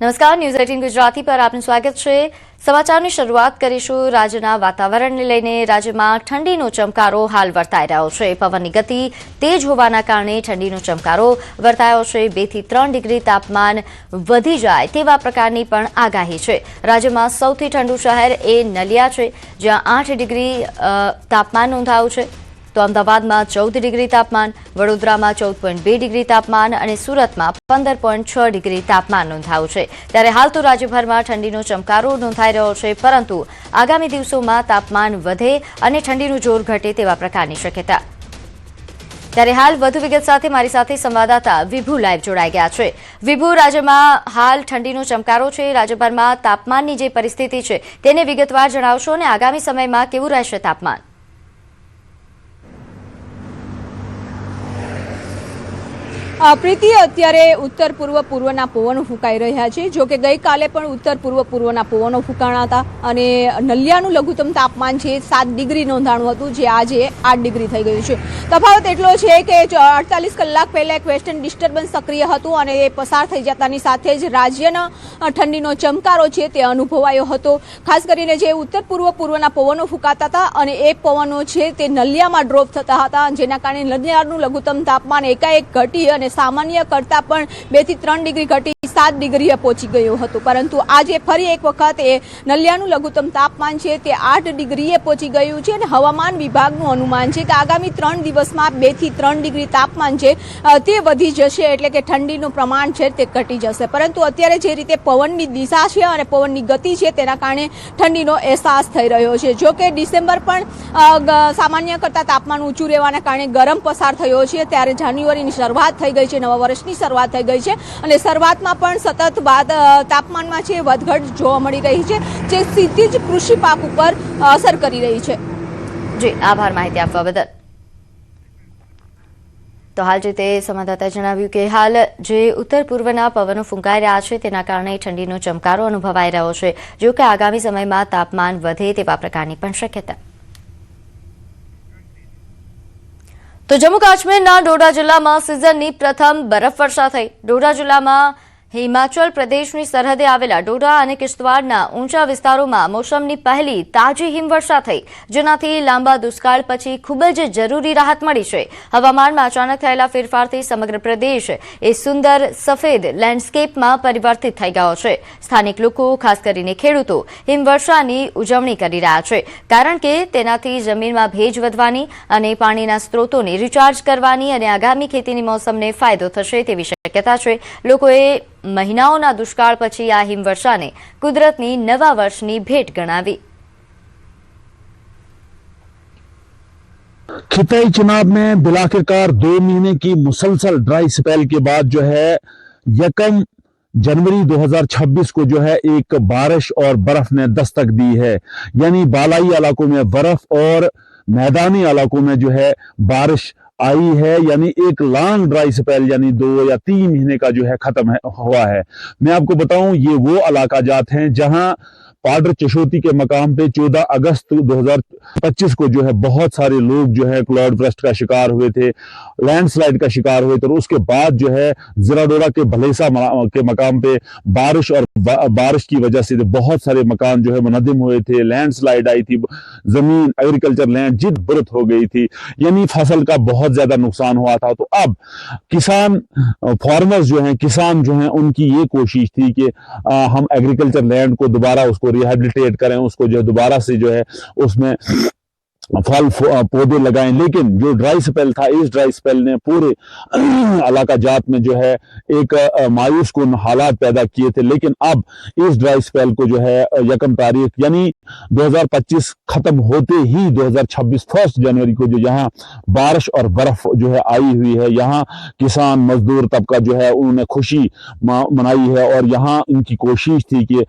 નમસ્કાર, ન્યૂઝ 18 ગુજરાતી પર આપનું સ્વાગત છે। સમાચારની શરૂઆત કરીશું રાજ્યના વાતાવરણને લઈને। રાજ્યમાં ઠંડીનો ચમકારો હાલ વર્તાઈ રહ્યો છે। પવનની ગતિ તેજ હોવાના કારણે ઠંડીનો ચમકારો વર્તાયો છે। 2 થી 3 ડિગ્રી તાપમાન વધી જાય તેવા પ્રકારની પણ આગાહી છે। રાજ્યમાં સૌથી ઠંડુ શહેર એ નલિયા છે, જ્યાં 8 ડિગ્રી તાપમાન નોંધાયું છે। तो अमदावाद में 14 डिग्री तापमान, वडोदरा में 14.2 डिग्री तापमान और सूरत में 15.6 डिग्री तापमान नोंधाયું છે। ત્યારે हाल तो राज्यभर में ठंडीनो चमकारो नोंधाई રહ્યો છે, परंतु आगामी दिवसों में तापमान વધે અને ઠંડીનું જોર ઘટે તેવા પ્રકારની શક્યતા। ત્યારે हाल વધુ વિગત સાથે મારી સાથે સંવાદદાતા વિભુ લાઈવ જોડાઈ ગયા છે। વિભુ, રાજ્યમાં हाल ठंडीનો ચમકારો છે, રાજ્યભરમાં તાપમાનની જે પરિસ્થિતિ છે તેને વિગતવાર જણાવશો અને આગામી સમયમાં કેવું રહેશે તાપમાન? प्रीति अत्यारे उत्तर पूर्व पूर्वना पवनो फूंकाई रह्या छे। जो कि गई काले पण उत्तर पूर्व पूर्वना पवनो फूंकाणा हता अने नलियानुं लघुत्तम तापमान छे 7 डिग्री नोंधाणुं हतुं, जे आजे 8 डिग्री थई गयुं छे। तफावत एटलो छे के 48 कलाक पहेला एक वेस्टर्न डिस्टर्बन्स सक्रिय हतुं अने ए पसार थई जतानी साथे ज राज्यना ठंडीनो चमकारो छे ते अनुभवायो हतो। खास करीने जे उत्तर पूर्व पूर्वना पवनो फूंकाता हता अने ए पवनो छे ते नलियामां ड्रोप थता हता, जेना कारणे नलियानुं लघुत्तम तापमान एकाएक घटी अने सामान्य करता पण 2 થી 3 डिग्री घटी 7 डिग्रीए पहोंची गयो हतो। परंतु आज फरी एक वखत ए नलियानुं लघुत्तम तापमान छे ते 8 डिग्रीए पहोंची गयुं छे अने हवामान विभागनुं अनुमान छे के आगामी 3 दिवसमां 2 થી 3 डिग्री तापमान छे ते वधी जशे, एटले के ठंडीनुं प्रमाण छे ते घटी जशे। परंतु अत्यारे जे रीते पवननी दिशा छे अने पवननी गति छे तेना कारणे ठंडीनो अहेसास थई रह्यो छे। जो के डिसेम्बर पण सामान्य करता तापमान ऊंचुं रहेवाना कारणे गरम पसार थयो छे, त्यारे जान्युआरीनी शरूआत थई गई छे, नवा वर्षनी शरूआत थई गई छे अने शरूआतमां पण सतत तापमानमां छे વધઘટ જોવા મળી રહી છે, જે સીધી જ કૃષિ પાક ઉપર અસર કરી રહી છે। જી, આભાર માહિતી આપવા બદલ। તો હાલ રીતે સંવાદદાતાએ જણાવ્યું કે હાલ જે ઉત્તર પૂર્વના પવનો ફૂંકાઈ રહ્યા છે તેના કારણે ઠંડીનો ચમકારો અનુભવાઈ રહ્યો છે, જો કે આગામી સમયમાં તાપમાન વધે તેવા પ્રકારની પણ શક્યતા। तो जम्मू काश्मीर डोडा जिला में सीजन की प्रथम बरफवर्षा थई। डोडा जिला में हिमाचल प्रदेश की सरहदे आवेला डोडा और किश्तवाड़ ऊंचा विस्तारों में मोसमनी पहली ताजी हिमवर्षा थई, जेनाथी लांबा दुष्काळ पछी खूब ज जरूरी राहत मळी छे। हवामान में अचानक थयेला फेरफारथी समग्र प्रदेश ए सुंदर सफेद लैंडस्केप में परिवर्तित थई गयो छे। स्थानिक लोको खास करीने खेडूतो हिमवर्षानी उजवणी करी रह्या छे, कारण के तेनाथी जमीन में भेज वधवानी अने पाणीना स्त्रोतोने रिचार्ज करवानी अने आगामी खेतीनी मोसमने फायदो थशे तेवी शक्यता छे। लोकोए महीनाओना दुष्काळ पछी आ हिमवर्षाने कुदरतनी नवा वर्षनी भेट गणावी। खिताई चुनाव में बिलाखिरकार 2 महीने की मुसलसल ड्राई स्पेल के बाद जो है 1 जनवरी 2026 को जो है एक बारिश और बर्फ ने दस्तक दी है। यानी बालाई इलाकों में बर्फ और मैदानी इलाकों में जो है बारिश आई है। यानी एक लॉन्ग ड्राई स्पेल यानी 2 या 3 महीने का जो है खत्म हुआ है। मैं आपको बताऊं, ये वो इलाका जात हैं जहां पाडर चशोती के मकाम पे 14 अगस्त 2025 को जो है बहुत सारे लोग जो है क्लाउड बर्स्ट का शिकार हुए थे, लैंडस्लाइड का शिकार हुए थे। और उसके बाद जो है जिराडोरा के भलेसा के मकाम पे बारिश और बारिश की वजह से बहुत सारे मकान जो है मुनद्दिम हुए थे, लैंडस्लाइड आई थी, जमीन एग्रीकल्चर लैंड जिद बुरत हो गई थी, यानी फसल का बहुत ज्यादा नुकसान हुआ था। तो अब किसान फार्मर्स जो हैं, किसान जो हैं, उनकी ये कोशिश थी कि हम एग्रीकल्चर लैंड को दोबारा उसको रिहेबिलिटेट करें, उसको जो दोबारा से जो है उसमें फल पौधे लगाएं। लेकिन जो ड्राई स्पेल था, इस ड्राई स्पेल ने पूरे इलाका जात में जो है एक मायूस कुन हालात पैदा किए थे। लेकिन अब इस ड्राई स्पेल को जो है 1 तारीख यानी 2025 खत्म होते ही 2026 1 जनवरी को जो यहाँ बारिश और बर्फ जो है आई हुई है, यहाँ किसान मजदूर तबका जो है उन्होंने खुशी मनाई है। और यहाँ इनकी कोशिश थी कि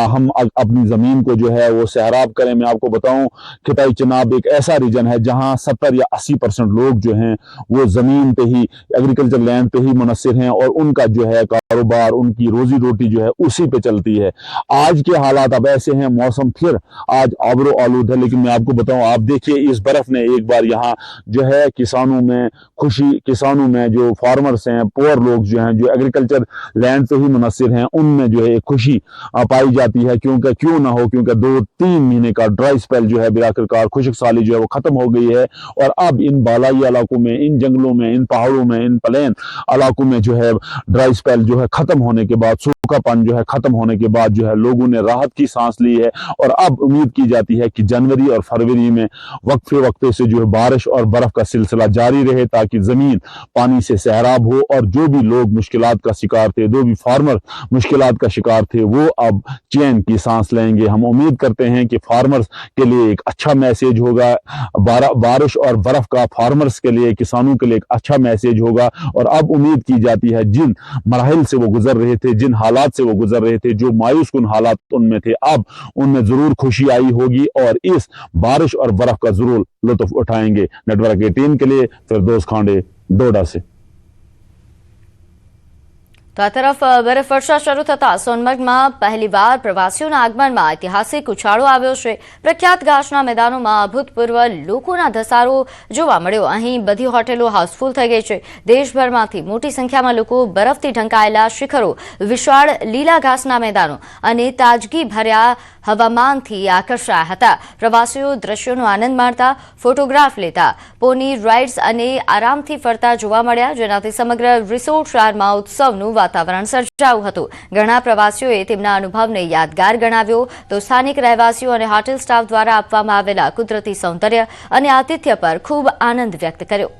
हम अपनी जमीन को जो है वो सैराब करें। मैं आपको बताऊं, खिताई जनाब एक ऐसा रीजन है जहां 70 या 80% लोग जो हैं वो जमीन पे ही, एग्रीकल्चर लैंड पे ही मुनसिर हैं और उनका जो है कारोबार, उनकी रोजी रोटी जो है उसी पे चलती है। आज के हालात अब ऐसे हैं, मौसम फिर आज आबरो आलूद है, लेकिन मैं आपको बताऊं, आप देखिए इस बर्फ ने एक बार यहाँ जो है किसानों में खुशी, किसानों में जो फार्मर्स हैं, पुअर लोग जो हैं, जो एग्रीकल्चर लैंड पे ही मुनसिर हैं, उनमें जो है एक खुशी पाई जाती है। क्योंकि क्यों ना हो, क्योंकि 2-3 महीने का ड्राई स्पेल जो है आखिरकार खुशक साली जो है वो खत्म हो गई है और अब इन बालाई इलाकों में, इन जंगलों में, इन पहाड़ों में, इन प्लेन इलाकों में जो है ड्राई स्पेल जो है खत्म होने के बाद, सूखापन जो है खत्म होने के बाद जो है लोगों ने राहत की सांस ली है और अब उम्मीद की जाती है कि जनवरी और फरवरी में वक्फे से जो है बारिश और बर्फ का सिलसिला जारी रहे ताकि जमीन पानी से सैराब हो और जो भी लोग मुश्किलात का शिकार थे, जो भी फार्मर मुश्किलात का शिकार थे, वो अब चैन की सांस लेंगे। हम उम्मीद करते हैं कि फार्मर्स के लिए एक अच्छा मैसेज होगा, बारिश और बर्फ का फार्मर्स के लिए, किसानों के लिए एक अच्छा मैसेज होगा और अब उम्मीद की जाती है जिन मराहिल से वो गुजर रहे थे, जिन हालात से वो गुजर रहे थे, जो मायूस कुन हालात उनमें थे, अब उनमें जरूर खुशी आई होगी और इस बारिश और बर्फ का जरूर लुत्फ उठाएंगे। नेटवर्क 18 के लिए फिरदौस खांडे, डोडा से। તો આ તરફ બરફવર્ષા શરૂ થતા સોનમર્ગમાં પહેલીવાર પ્રવાસીઓના આગમનમાં ઐતિહાસિક ઉછાળો આવ્યો છે। પ્રખ્યાત ઘાસના મેદાનોમાં અભૂતપૂર્વ લોકોના ધસારો જોવા મળ્યો। અહીં બધી હોટેલો હાઉસફુલ થઈ ગઈ છે। દેશભરમાંથી મોટી સંખ્યામાં લોકો બરફથી ઢંકાયેલા શિખરો, વિશાળ લીલા ઘાસના મેદાનો અને તાજગીભર્યા હવામાનથી આકર્ષાયા હતા। પ્રવાસીઓ દ્રશ્યોનો આનંદ માણતા, ફોટોગ્રાફ લેતા, પોની રાઇડ્સ અને આરામથી ફરતા જોવા મળ્યા, જેનાથી સમગ્ર રિસોર્ટ શહેરમાં ઉત્સવનું વાતાવરણ સર્જાયું હતું। ઘણા પ્રવાસીઓએ તેમના અનુભવને યાદગાર ગણાવ્યો તો સ્થાનિક રહેવાસીઓ અને હોટેલ સ્ટાફ દ્વારા આપવામાં આવેલા કુદરતી સૌંદર્ય અને આતિથ્ય પર ખૂબ આનંદ વ્યક્ત કર્યો।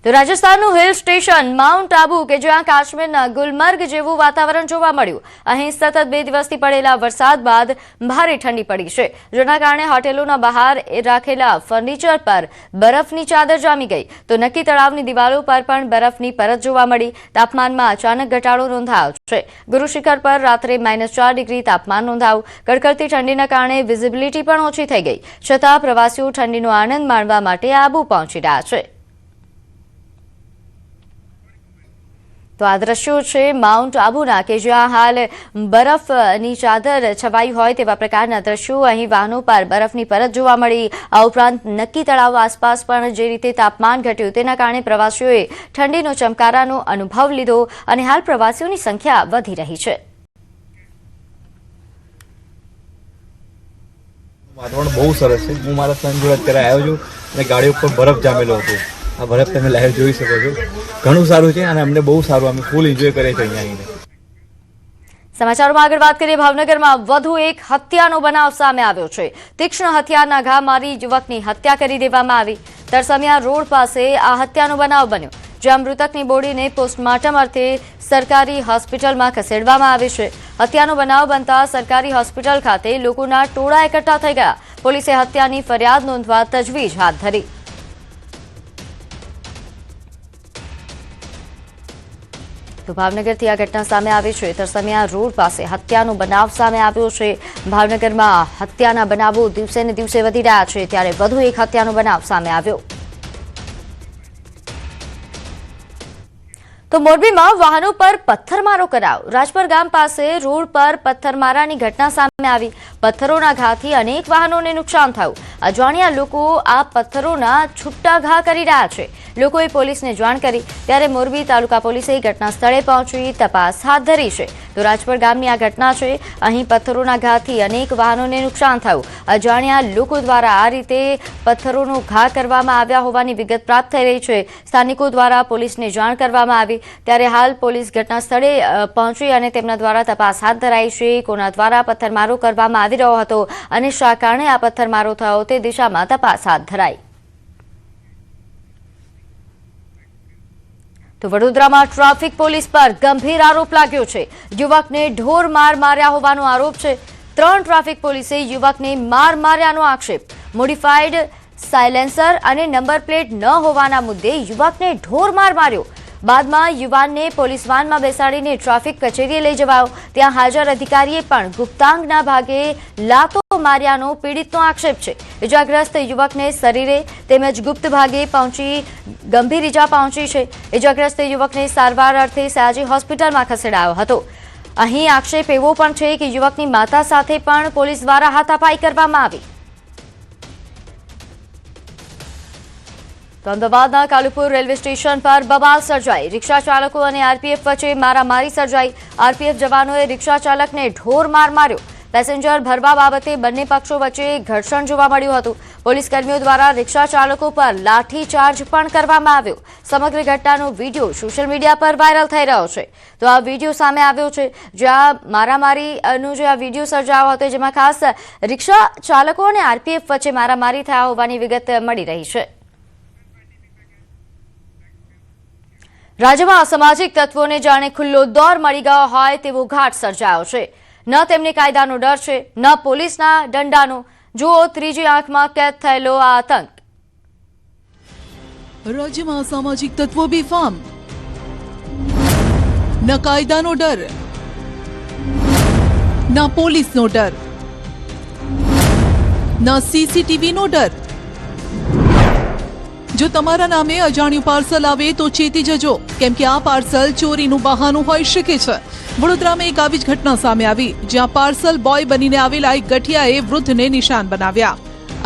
તો રાજસ્થાનનું હિલ સ્ટેશન માઉન્ટ આબુ કે જ્યાં કાશ્મીરના ગુલમર્ગ જેવું વાતાવરણ જોવા મળ્યું। અહીં સતત 2 દિવસથી પડેલા વરસાદ બાદ ભારે ઠંડી પડી છે, જેના કારણે હોટેલોના બહાર રાખેલા ફર્નિચર પર બરફની ચાદર જામી ગઈ તો નક્કી તળાવની દિવાલો પર પણ બરફની પરત જોવા મળી। તાપમાનમાં અચાનક ઘટાડો નોંધાયો છે। ગુરુ શિખર પર રાત્રે -4 ડિગ્રી તાપમાન નોંધાયું। કડકડતી ઠંડીના કારણે વિઝિબિલિટી પણ ઓછી થઈ ગઈ, છતાં પ્રવાસીઓ ઠંડીનો આનંદ માણવા માટે આબુ પહોંચી રહ્યા છે। તો આ દ્રશ્યો છે માઉન્ટ આબુના કે જ્યાં હાલ બરફની ચાદર છવાઈ હોય તેવા પ્રકારના દ્રશ્યો। અહીં વાહનો પર બરફની પરત જોવા મળી। આ ઉપરાંત નક્કી તળાવ આસપાસ પણ જે રીતે તાપમાન ઘટ્યું તેના કારણે પ્રવાસીઓએ ઠંડીનો ચમકારાનો અનુભવ લીધો અને હાલ પ્રવાસીઓની સંખ્યા વધી રહી છે। વાતાવરણ બહુ સરસ છે। હું મારા ફ્રેન્ડ જોડે અત્યારે આવ્યો છું અને ગાડી ઉપર બરફ જામેલો હતો। આ બરફ તમે લાઈવ જોઈ શકો છો, ઘણું સારું છે અને અમને બહુ સારું, અમે ફૂલ એન્જોય કરીએ છીએ અહીંયા આવીને। સમાચારોમાં આગળ વાત કરીએ, ભાવનગરમાં વધુ એક હત્યાનો બનાવ સામે આવ્યો છે। તીક્ષ્ણ હથિયારના ઘા મારી યુવકની હત્યા કરી દેવામાં આવી। તરસમિયા રોડ પાસે આ હત્યાનો બનાવ બન્યો, જ્યાં મૃતકની બોડીને પોસ્ટમોર્ટમ અર્થે સરકારી હોસ્પિટલમાં ખસેડવામાં આવી છે। હત્યાનો બનાવ બનતા સરકારી હોસ્પિટલ ખાતે લોકોના ટોળા એકઠા થઈ ગયા। પોલીસે હત્યાની ફરિયાદ નોંધવા તજવીજ હાથ ધરી। તો ભાવનગરથી આ ઘટના સામે આવી છે। તરસમિયા રોડ પાસે હત્યાનો બનાવ સામે આવ્યો છે। ભાવનગરમાં હત્યાના બનાવો દિવસે ને દિવસે વધી રહ્યા છે, ત્યારે વધુ એક હત્યાનો બનાવ સામે આવ્યો। તો મોરબીમાં વાહનો પર પથ્થરમારો કરાયો। રાજપર ગામ પાસે રોડ પર પથ્થરમારાની ઘટના સામે આવી। પથ્થરોના ઘાથી અનેક વાહનોને નુકસાન થયું। અજાણ્યા લોકો આ પથ્થરોના છૂટા ઘા કરી રહ્યા છે। લોકોએ પોલીસને જાણ કરી ત્યારે મોરબી તાલુકા પોલીસે ઘટના સ્થળે પહોંચી તપાસ હાથ ધરી છે। તો રાજપર ગામની આ ઘટના છે। અહીં પથ્થરોના ઘાથી અનેક વાહનોને નુકસાન થયું। અજાણ્યા લોકો દ્વારા આ રીતે પથ્થરોનો ઘા કરવામાં આવ્યા હોવાની વિગત પ્રાપ્ત થઈ રહી છે। સ્થાનિકો દ્વારા પોલીસને જાણ કરવામાં આવી ત્યારે હાલ પોલીસ ઘટના સ્થળે પહોંચી અને તેમના દ્વારા તપાસ હાથ ધરાઈ છે। કોના દ્વારા પથ્થરમારો કરવામાં આવી રહ્યો હતો અને શા કારણે આ પથ્થરમારો થયો તે દિશામાં તપાસ હાથ ધરાઈ। તો વડોદરામાં ટ્રાફિક પોલીસ પર ગંભીર આરોપ લાગ્યો છે। યુવકને ઢોર માર માર્યા હોવાનો આરોપ છે। 3 ટ્રાફિક પોલીસે યુવકને માર માર્યાનો આક્ષેપ। મોડિફાઈડ સાયલેન્સર અને નંબર પ્લેટ ન હોવાના મુદ્દે યુવકને ઢોર માર માર્યો। બાદમાં યુવાનને પોલીસ વાનમાં બેસાડીને ટ્રાફિક કચેરીએ લઈ જવાયો. ત્યાં હાજર અધિકારીએ પણ ગુપ્તાંગના ભાગે લાતો માર્યાનો પીડિતનો આક્ષેપ છે. ઇજાગ્રસ્ત યુવકને શરીરે તેમજ ગુપ્ત ભાગે ગંભીર ઇજા પહોંચી છે. ઇજાગ્રસ્ત યુવકને સારવાર અર્થે સયાજી હોસ્પિટલમાં ખસેડાયો હતો. અહીં આક્ષેપ એવો પણ છે કે યુવકની માતા સાથે પણ પોલીસ દ્વારા હાથાપાઈ કરવામાં આવી. તો અમદાવાદના કાલુપુર રેલવે સ્ટેશન પર બબાલ સર્જાઈ. રિક્ષા ચાલકો અને આરપીએફ વચ્ચે મારામારી સર્જાઈ. આરપીએફ જવાનોએ રિક્ષા ચાલકને ઢોર માર માર્યો. પેસેન્જર ભરવા બાબતે બંને પક્ષો વચ્ચે ઘર્ષણ જોવા મળ્યું હતું. પોલીસ કર્મીઓ દ્વારા રિક્ષા ચાલકો પર લાઠીચાર્જ પણ કરવામાં આવ્યો. સમગ્ર ઘટનાનો વિડીયો સોશિયલ મીડિયા પર વાયરલ થઈ રહ્યો છે. તો આ વિડીયો સામે આવ્યો છે જ્યાં મારામારીનો જે આ વિડીયો સર્જાયો હતો, જેમાં ખાસ રિક્ષા ચાલકો અને આરપીએફ વચ્ચે મારામારી થયા હોવાની વિગત મળી રહી છે. રાજ્યમાં અસામાજિક તત્વોને જાણે ખુલ્લો દોર મળી ગયો હોય તેવો ઘાટ સર્જાયો છે. ન તેમને કાયદાનો ડર છે, ન પોલીસના દંડાનો. જુઓ ત્રીજી આંખમાં કેદ થયેલો આ આતંક. રાજ્યમાં અસામાજિક તત્વો બેફામ. ન કાયદાનો ડર, ન પોલીસનો ડર, ન સીસીટીવીનો ડર. જો તમારા નામે અજાણ્યું પાર્સલ આવે તો ચેતી જજો, કેમ કે આ પાર્સલ ચોરીનું બહાનું હોઈ શકે છે. વડોદરામાં એક આવી જ ઘટના સામે આવી, જ્યાં પાર્સલ બોય બનીને આવેલા એક ગઠિયાએ વૃદ્ધને નિશાન બનાવ્યા.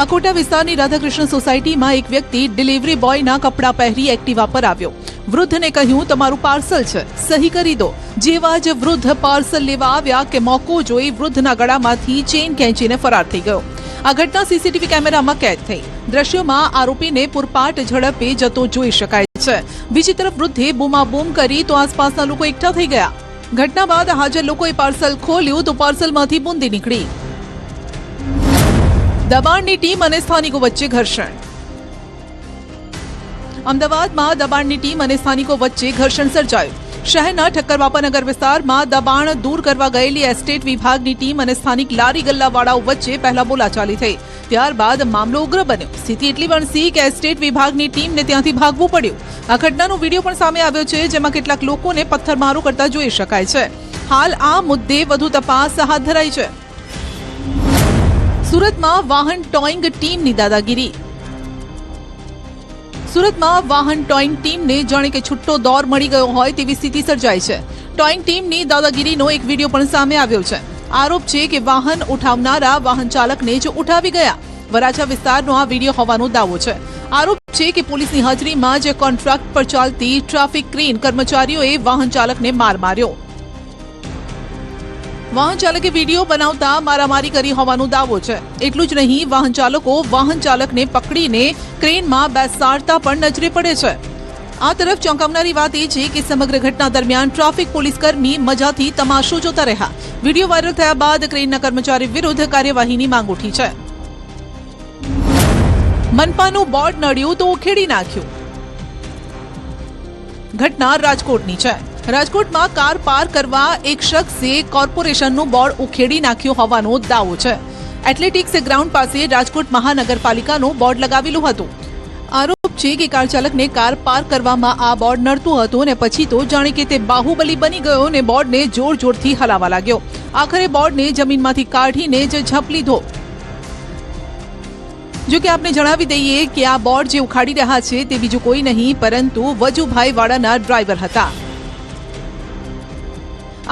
અકોટા વિસ્તારની રાધાકૃષ્ણ સોસાયટીમાં એક વ્યક્તિ ડિલિવરી બોયના કપડાં પહેરી એક્ટિવા પર આવ્યો. વૃદ્ધને કહ્યું, તમારું પાર્સલ છે, સહી કરી દો. જેવા જ વૃદ્ધ પાર્સલ લેવા આવ્યા કે મોકો જોઈ વૃદ્ધના ગળામાંથી ચેઇન ખેંચીને ફરાર થઈ ગયો. આ ઘટના સીસીટીવી કેમેરામાં કેદ થઈ. દ્રશ્યોમાં આરોપીને પૂરપાટ ઝડપે જતો જોઈ શકાય છે. બીજી તરફ વૃદ્ધે બૂમાબૂમ કરી તો આસપાસના લોકો એકઠા થઈ ગયા. ઘટના બાદ હાજર લોકોએ પાર્સલ ખોલ્યું તો પાર્સલમાંથી બુંદી નીકળી. દબાણની ટીમ અને સ્થાનિકો વચ્ચે ઘર્ષણ. અમદાવાદમાં દબાણની ટીમ અને સ્થાનિકો વચ્ચે ઘર્ષણ સર્જાયું. શહેરના ઠક્કર બાપાનગર વિસ્તારમાં દબાણ દૂર કરવા ગયેલી એસ્ટેટ વિભાગની ટીમ અને સ્થાનિક લારી ગલ્લાવાળાઓ વચ્ચે પહેલા બોલાચાલી થઈ. ત્યારબાદ મામલો ઉગ્ર બન્યો. સ્થિતિ એટલી વણસી કે એસ્ટેટ વિભાગની ટીમને ત્યાંથી ભાગવું પડ્યું. આ ઘટનાનો વિડીયો પણ સામે આવ્યો છે, જેમાં કેટલાક લોકોને પથ્થરમારો કરતા જોઈ શકાય છે. હાલ આ મુદ્દે વધુ તપાસ હાથ ધરાઈ છે. સુરતમાં વાહન ટોઈંગ ટીમની દાદાગીરી. સુરતમાં વાહન ટોઈંગ ટીમને જાણે કે છૂટો દોર મળી ગયો હોય તેવી સ્થિતિ સર્જાઈ છે. ટોઈંગ ટીમની દાદાગીરીનો એક વિડીયો પણ સામે આવ્યો છે. આરોપ છે કે વાહન ઉઠાવનારા વાહન ચાલકને જ ઉઠાવી ગયા. વરાછા વિસ્તારનો આ વિડીયો હોવાનો દાવો છે. આરોપ છે કે પોલીસની હાજરીમાં જ કોન્ટ્રાક્ટ પર ચાલતી ટ્રાફિક ક્રેન કર્મચારીઓએ વાહન ચાલકને માર માર્યો. વાહન ચાલકે વિડીયો બનાવતા મારામારી કરી હોવાનો દાવો છે. એટલું જ નહીં, વાહન ચાલકો વાહન ચાલકને પકડીને ક્રેનમાં બેસાડતા પણ નજરે પડે છે. આ તરફ ચોંકાવનારી વાત એ છે કે સમગ્ર ઘટના દરમિયાન ટ્રાફિક પોલીસ કર્મી મજાથી તમાશો જોતા રહ્યા. વિડીયો વાયરલ થયા બાદ ક્રેનના કર્મચારી વિરુદ્ધ કાર્યવાહીની માંગ ઉઠી છે. મનપાનું બોર્ડ નડ્યું તો ઉખેડી નાખ્યું. ઘટના રાજકોટની છે. રાજકોટમાં કાર પાર્ક કરવા એક શખ્સે કોર્પોરેશનનું બોર્ડ ઉખેડી નાખ્યું હોવાનો દાવો છે. એથ્લેટિક્સ ગ્રાઉન્ડ પાસે રાજકોટ મહાનગરપાલિકાનું બોર્ડ લગાવેલું હતું. આરોપ છે કે કાર ચાલકને કાર પાર્ક કરવામાં આ બોર્ડ નડતું હતું અને પછી તો જાણે કે તે બાહુબલી બની ગયો અને બોર્ડને જોર જોરથી હલાવવા લાગ્યો. આખરે બોર્ડને જમીનમાંથી કાઢીને જ ઝપ લીધો. જો કે આપને જણાવી દઈએ કે આ બોર્ડ જે ઉખાડી રહ્યા છે તે બીજું કોઈ નહીં પરંતુ વજુભાઈ વાડાના ડ્રાઈવર હતા.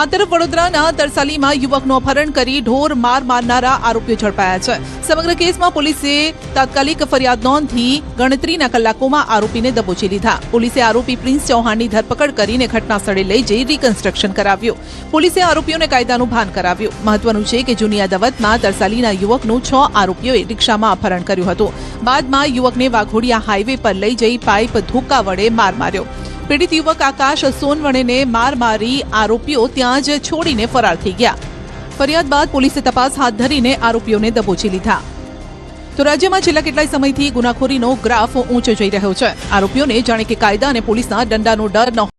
આ તરફ વડોદરાના તરસાલીમાં યુવકનું અપહરણ કરી ઢોર માર મારનારા આરોપીઓ ઝડપાયા છે. સમગ્ર કેસમાં પોલીસે તાત્કાલિક ફરિયાદ નોંધી ગણતરીના કલાકોમાં આરોપીને દબોચી લીધા. પોલીસે આરોપી પ્રિન્સ ચૌહાણની ધરપકડ કરીને ઘટના સ્થળે લઈ જઈ રિકન્સ્ટ્રક્શન કરાવ્યું. પોલીસે આરોપીઓને કાયદાનું ભાન કરાવ્યું. મહત્વનું છે કે જૂની અદાવતમાં તરસાલીના યુવકનું 6 આરોપીઓએ રિક્ષામાં અપહરણ કર્યું હતું. બાદમાં યુવકને વાઘોડિયા હાઈવે પર લઈ જઈ પાઇપ ધોકા વડે માર માર્યો. પીડિત યુવક આકાશ સોનવણેને માર મારી આરોપીઓ ત્યાં જ છોડીને ફરાર થઈ ગયા. ફરિયાદ બાદ પોલીસે તપાસ હાથ ધરીને આરોપીઓને દબોચી લીધા. તો રાજ્યમાં છેલ્લા કેટલાય સમયથી ગુનાખોરીનો ગ્રાફ ઊંચો જઈ રહ્યો છે. આરોપીઓને જાણે કે કાયદા અને પોલીસના દંડાનો ડર ન